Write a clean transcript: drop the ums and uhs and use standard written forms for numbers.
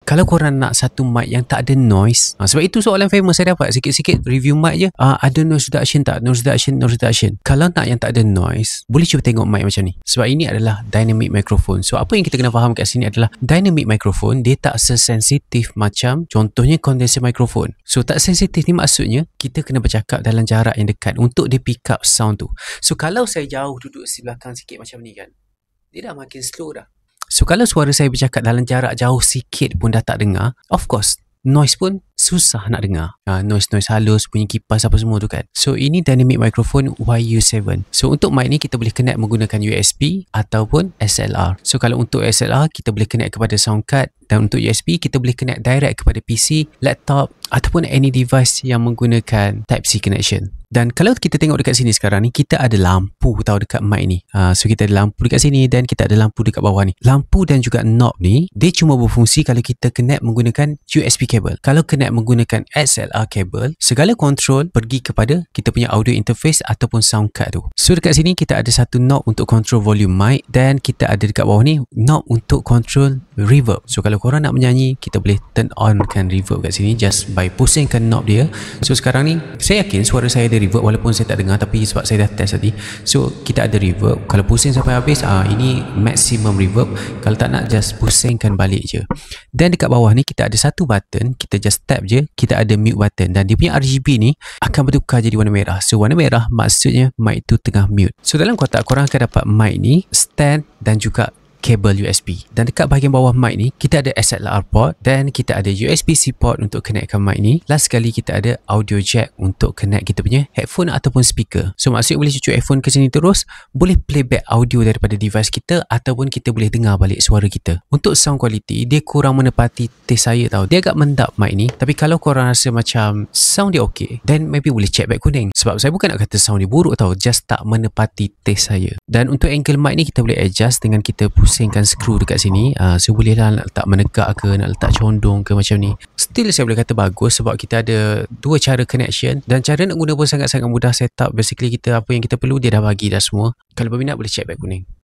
Kalau korang nak satu mic yang tak ada noise, sebab itu soalan famous saya dapat sikit-sikit review mic je, ada noise reduction tak? Noise reduction. Kalau nak yang tak ada noise, boleh cuba tengok mic macam ni. Sebab ini adalah dynamic microphone. So apa yang kita kena faham kat sini adalah dynamic microphone dia tak sesensitif macam contohnya condenser microphone. So tak sensitif ni maksudnya kita kena bercakap dalam jarak yang dekat untuk dia pick up sound tu. So kalau saya jauh duduk di belakang sikit macam ni kan, dia dah makin slow dah. So kalau suara saya bercakap dalam jarak jauh sikit pun dah tak dengar, of course noise pun susah nak dengar. Noise halus, bunyi kipas apa semua tu kan. So ini dynamic microphone YU7. So untuk mic ni kita boleh connect menggunakan USB ataupun SLR. So kalau untuk SLR kita boleh connect kepada sound card, dan untuk USB kita boleh connect direct kepada PC, laptop ataupun any device yang menggunakan Type-C connection. Dan kalau kita tengok dekat sini sekarang ni, kita ada lampu tahu dekat mic ni. So kita ada lampu dekat sini dan kita ada lampu dekat bawah ni. Lampu dan juga knob ni dia cuma berfungsi kalau kita connect menggunakan USB cable. Kalau connect menggunakan XLR cable, segala control pergi kepada kita punya audio interface ataupun sound card tu. So dekat sini kita ada satu knob untuk control volume mic, dan kita ada dekat bawah ni knob untuk control reverb. So kalau korang nak menyanyi, kita boleh turn on kan reverb kat sini just by pusingkan knob dia. So sekarang ni saya yakin suara saya ada reverb walaupun saya tak dengar, tapi sebab saya dah test tadi. So kita ada reverb. Kalau pusing sampai habis, ini maximum reverb. Kalau tak nak, just pusingkan balik je. Dan dekat bawah ni kita ada satu button, kita just tap je, kita ada mute button, dan dia punya RGB ni akan bertukar jadi warna merah. So warna merah maksudnya mic tu tengah mute. So dalam kotak korang akan dapat mic ni, stand dan juga kabel USB. Dan dekat bahagian bawah mic ni kita ada XLR port, dan kita ada USB-C port untuk connectkan mic ni. Last sekali kita ada audio jack untuk connect kita punya headphone ataupun speaker. So maksudnya boleh cucuk headphone ke sini terus, boleh playback audio daripada device kita, ataupun kita boleh dengar balik suara kita. Untuk sound quality dia kurang menepati taste saya tau. Dia agak mendap mic ni, tapi kalau korang rasa macam sound dia okay, then maybe boleh check back kuning. Sebab saya bukan nak kata sound dia buruk tau, just tak menepati taste saya. Dan untuk angle mic ni kita boleh adjust dengan kita pusingkan skru dekat sini. So bolehlah nak letak menegak ke, nak letak condong ke macam ni. Still saya boleh kata bagus sebab kita ada dua cara connection, dan cara nak guna pun sangat-sangat mudah setup. Basically kita apa yang kita perlu dia dah bagi dah semua. Kalau berminat boleh check back kuning.